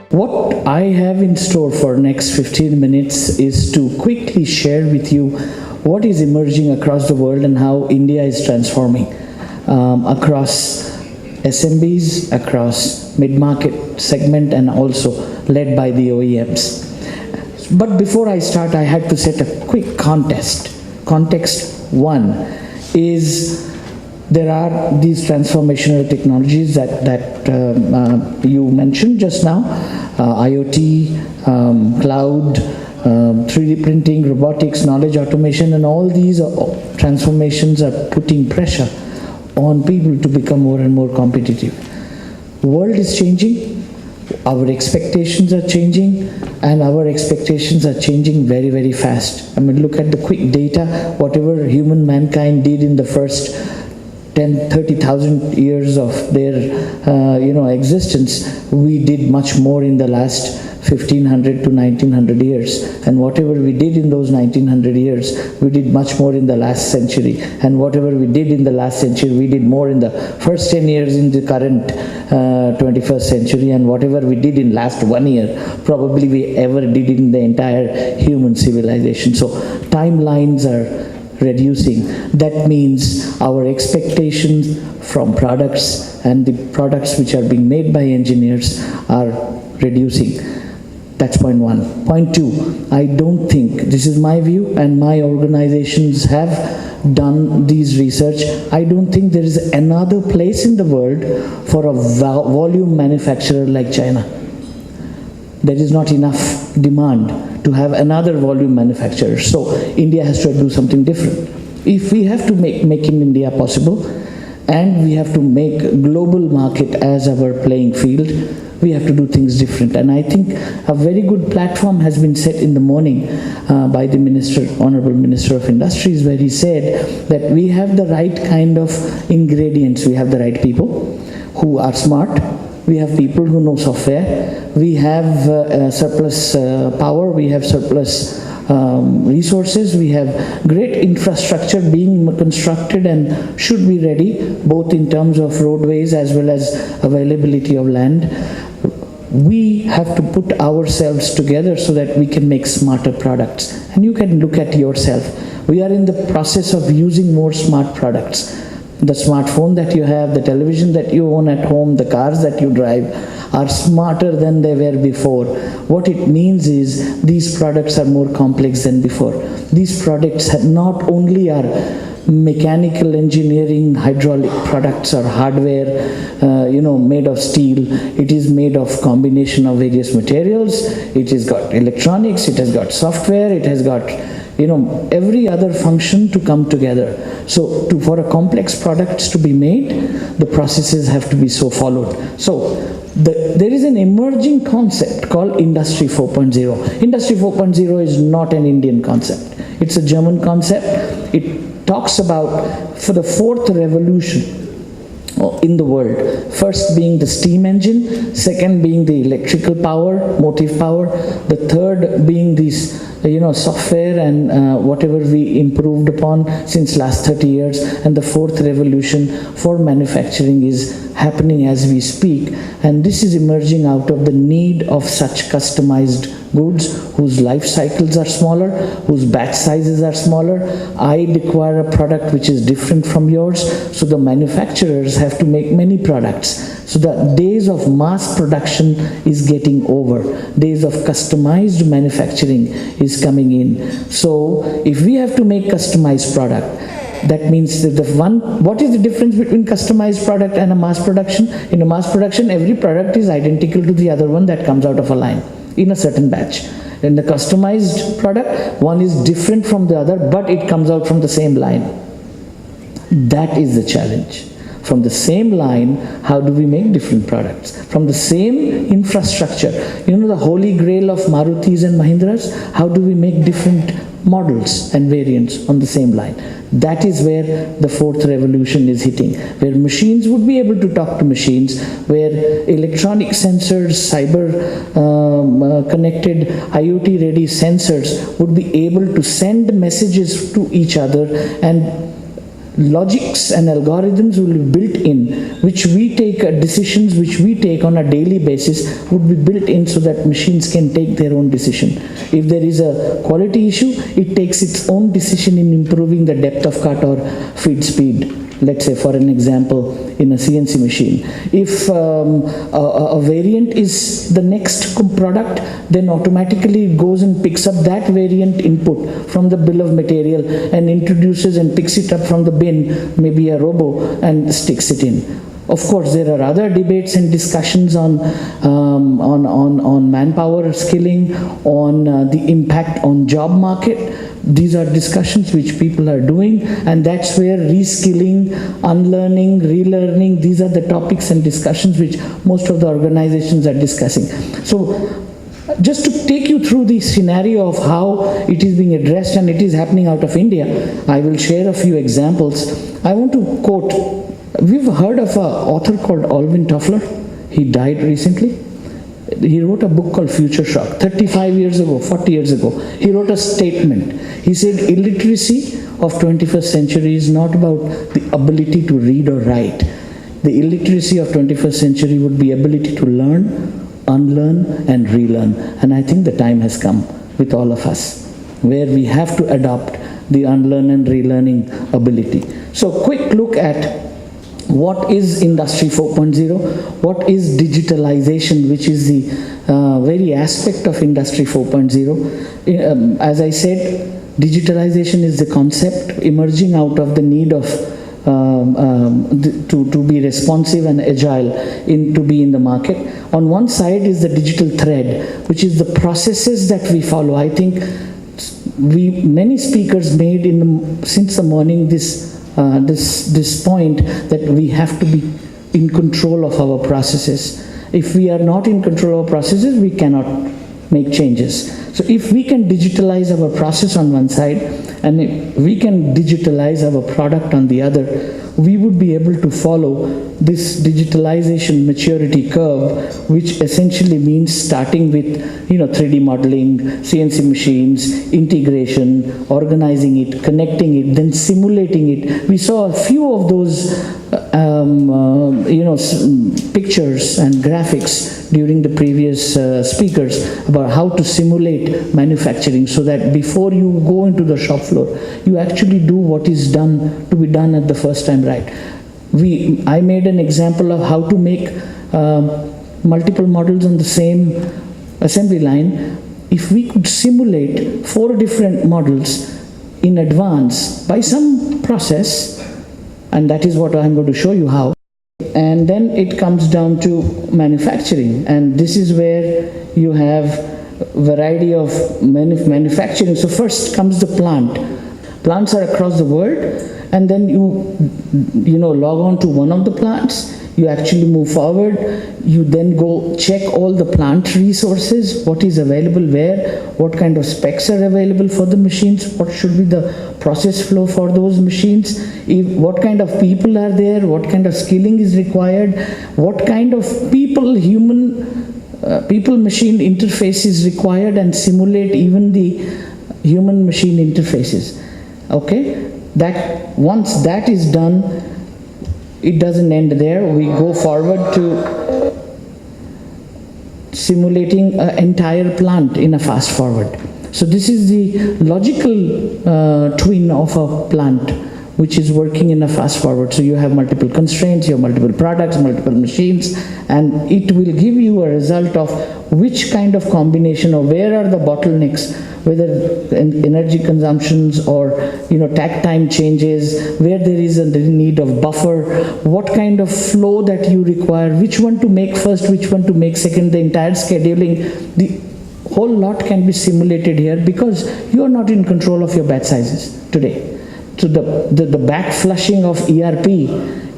What I have in store for next 15 minutes is to quickly share with you what is emerging across the world and how India is transforming across SMBs, across mid-market segment, and also led by the OEMs. But before I start, I had to set a quick context. Context one is there are these transformational technologies that you mentioned just now, IoT, cloud, 3D printing, robotics, knowledge automation, and all these transformations are putting pressure on people to become more and more competitive. The world is changing, our expectations are changing, and our expectations are changing very, very fast. I mean, look at the quick data, whatever mankind did in the first 10, 30,000 years of their existence, we did much more in the last 1500 to 1900 years, and whatever we did in those 1900 years, we did much more in the last century, and whatever we did in the last century, we did more in the first 10 years in the current 21st century, and whatever we did in last 1 year, probably we ever did in the entire human civilization. So timelines are reducing. That means our expectations from products and the products which are being made by engineers are reducing. That's point one. Point two, I don't think, this is my view and my organizations have done these research, I don't think there is another place in the world for a volume manufacturer like China. There is not enough demand to have another volume manufacturer. So India has to do something different. If we have to make in India possible, and we have to make global market as our playing field, we have to do things different. And I think a very good platform has been set in the morning by the Minister, Honorable Minister of Industries, where he said that we have the right kind of ingredients. We have the right people who are smart. We have people who know software. We have surplus power. We have surplus resources. We have great infrastructure being constructed and should be ready, both in terms of roadways as well as availability of land. We have to put ourselves together so that we can make smarter products. And you can look at yourself. We are in the process of using more smart products. The smartphone that you have, the television that you own at home, the cars that you drive are smarter than they were before. What it means is these products are more complex than before. These products not only are mechanical engineering, hydraulic products or hardware, made of steel. It is made of combination of various materials. It has got electronics, it has got software, it has got every other function to come together. So for a complex products to be made, the processes have to be so followed. So there is an emerging concept called Industry 4.0. Industry 4.0 is not an Indian concept. It's a German concept. It talks about for the fourth revolution in the world. First being the steam engine, second being the electrical power, motive power, the third being these software and whatever we improved upon since last 30 years, and the fourth revolution for manufacturing is happening as we speak, and this is emerging out of the need of such customized goods whose life cycles are smaller, whose batch sizes are smaller. I require a product which is different from yours, so the manufacturers have to make many products. So the days of mass production is getting over. Days of customized manufacturing is coming in. So if we have to make customized product, that means that what is the difference between customized product and a mass production? In a mass production, every product is identical to the other one that comes out of a line in a certain batch. In the customized product, one is different from the other, but it comes out from the same line. That is the challenge. From the same line, how do we make different products? From the same infrastructure, the holy grail of Marutis and Mahindras, how do we make different models and variants on the same line? That is where the fourth revolution is hitting, where machines would be able to talk to machines, where electronic sensors, cyber connected IoT ready sensors would be able to send messages to each other and logics and algorithms will be built in, which we take decisions which we take on a daily basis would be built in so that machines can take their own decision. If there is a quality issue, it takes its own decision in improving the depth of cut or feed speed. Let's say, for an example, in a CNC machine. If a variant is the next product, then automatically it goes and picks up that variant input from the bill of material and introduces and picks it up from the bin, maybe a robo, and sticks it in. Of course, there are other debates and discussions on manpower skilling, on the impact on job market. These are discussions which people are doing, and that's where reskilling, unlearning, relearning, these are the topics and discussions which most of the organizations are discussing. So just to take you through the scenario of how it is being addressed, and it is happening out of India, I will share a few examples. I want to quote, we've heard of an author called Alvin Toffler. He died recently. He wrote a book called Future Shock. 35 years ago, 40 years ago, he wrote a statement. He said, illiteracy of 21st century is not about the ability to read or write. The illiteracy of 21st century would be ability to learn, unlearn, and relearn. And I think the time has come with all of us, where we have to adopt the unlearn and relearning ability. So quick look at what is Industry 4.0, what is digitalization, which is the very aspect of Industry 4.0. As I said, digitalization is the concept emerging out of the need of to be responsive and agile, to be in the market. On one side is the digital thread, which is the processes that we follow. I think many speakers made since the morning this point that we have to be in control of our processes. If we are not in control of our processes, we cannot make changes. So if we can digitalize our process on one side, and if we can digitalize our product on the other, we would be able to follow this digitalization maturity curve, which essentially means starting with 3D modeling, CNC machines, integration, organizing it, connecting it, then simulating it. We saw a few of those pictures and graphics during the previous speakers about how to simulate manufacturing, so that before you go into the shop floor, you actually do what is to be done at the first time right. I made an example of how to make multiple models on the same assembly line. If we could simulate 4 different models in advance by some process, and that is what I'm going to show you how. And then it comes down to manufacturing, and this is where you have a variety of manufacturing. So first comes the plant. Plants are across the world, and then you log on to one of the plants. You actually move forward. You then go check all the plant resources, what is available where, what kind of specs are available for the machines, what should be the process flow for those machines, what kind of people are there, what kind of skilling is required, what kind of people-machine interface is required, and simulate even the human-machine interfaces. Okay? Once that is done, it doesn't end there. We go forward to simulating an entire plant in a fast forward. So this is the logical twin of a plant, which is working in a fast forward. So you have multiple constraints, you have multiple products, multiple machines, and it will give you a result of which kind of combination, or where are the bottlenecks, whether energy consumptions or takt time changes, where there is a need of buffer, what kind of flow that you require, which one to make first, which one to make second, the entire scheduling, the whole lot can be simulated here, because you are not in control of your batch sizes today. So the back flushing of ERP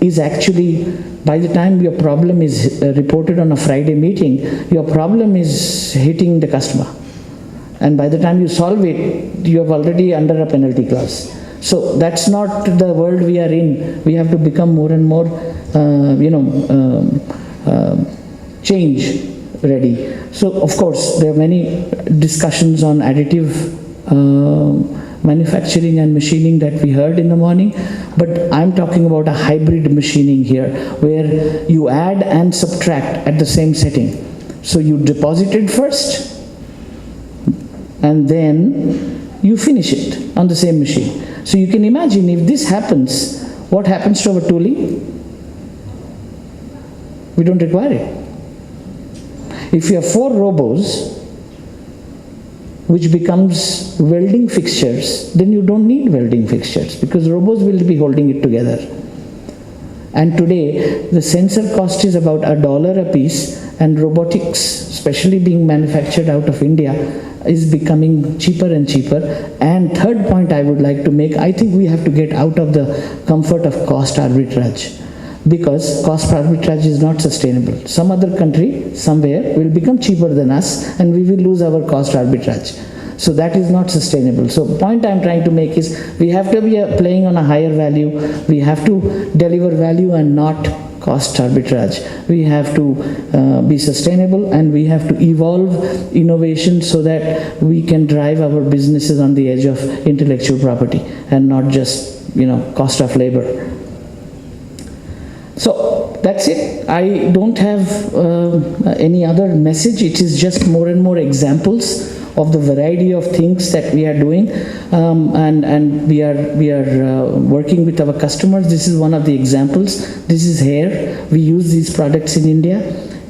is actually, by the time your problem is reported on a Friday meeting, your problem is hitting the customer. And by the time you solve it, you have already under a penalty clause. So that's not the world we are in. We have to become more and more, change ready. So of course, there are many discussions on additive manufacturing and machining that we heard in the morning, but I'm talking about a hybrid machining here, where you add and subtract at the same setting. So you deposit it first, and then you finish it on the same machine. So you can imagine if this happens, what happens to our tooling? We don't require it. If you have 4 robos, which becomes welding fixtures, then you don't need welding fixtures, because robos will be holding it together. And today, the sensor cost is about $1 a piece, and robotics, especially being manufactured out of India, is becoming cheaper and cheaper. And third point I would like to make, I think we have to get out of the comfort of cost arbitrage, because cost arbitrage is not sustainable. Some other country, somewhere, will become cheaper than us, and we will lose our cost arbitrage. So that is not sustainable. So the point I'm trying to make is, we have to be playing on a higher value. We have to deliver value and not cost arbitrage. We have to be sustainable, and we have to evolve innovation so that we can drive our businesses on the edge of intellectual property and not just, cost of labor. So that's it. I don't have any other message. It is just more and more examples of the variety of things that we are doing, and we are working with our customers. This is one of the examples. This is hair. We use these products in India,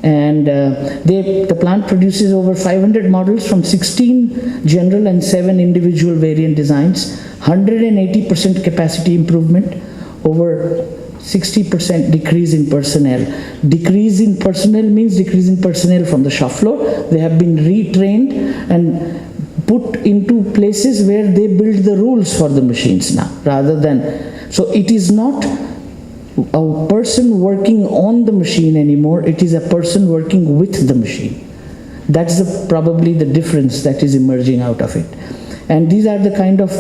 and the plant produces over 500 models from 16 general and 7 individual variant designs, 180% capacity improvement, over 60% decrease in personnel. Decrease in personnel means decrease in personnel from the shop floor. They have been retrained and put into places where they build the rules for the machines now, rather than, so it is not a person working on the machine anymore, it is a person working with the machine. That's probably the difference that is emerging out of it. And these are the kind of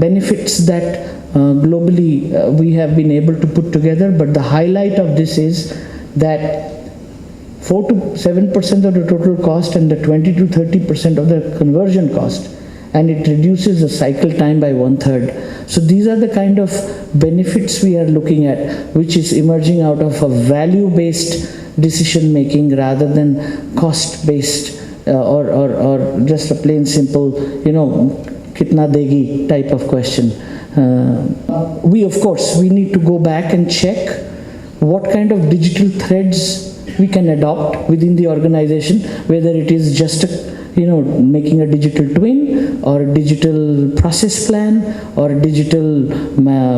benefits that globally we have been able to put together, but the highlight of this is that 4 to 7% of the total cost and the 20 to 30% of the conversion cost, and it reduces the cycle time by 1/3. So these are the kind of benefits we are looking at, which is emerging out of a value-based decision making rather than cost-based or just a plain simple, kitna degi type of question. We need to go back and check what kind of digital threads we can adopt within the organization, whether it is just making a digital twin or a digital process plan or a digital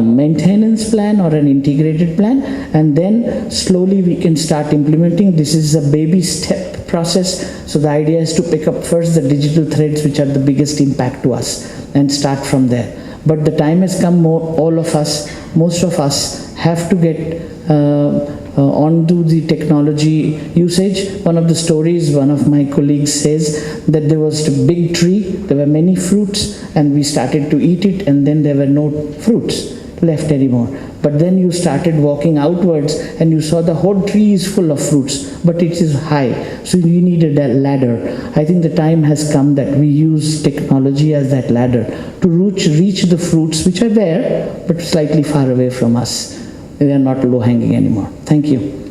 maintenance plan or an integrated plan, and then slowly we can start implementing. This is a baby step process, so the idea is to pick up first the digital threads which are the biggest impact to us and start from there. But the time has come, most of us have to get onto the technology usage. One of the stories, one of my colleagues says that there was a big tree, there were many fruits, and we started to eat it, and then there were no fruits left anymore. But then you started walking outwards and you saw the whole tree is full of fruits, but it is high, so you needed a ladder. I think the time has come that we use technology as that ladder to reach the fruits which are there, but slightly far away from us. They are not low-hanging anymore. Thank you.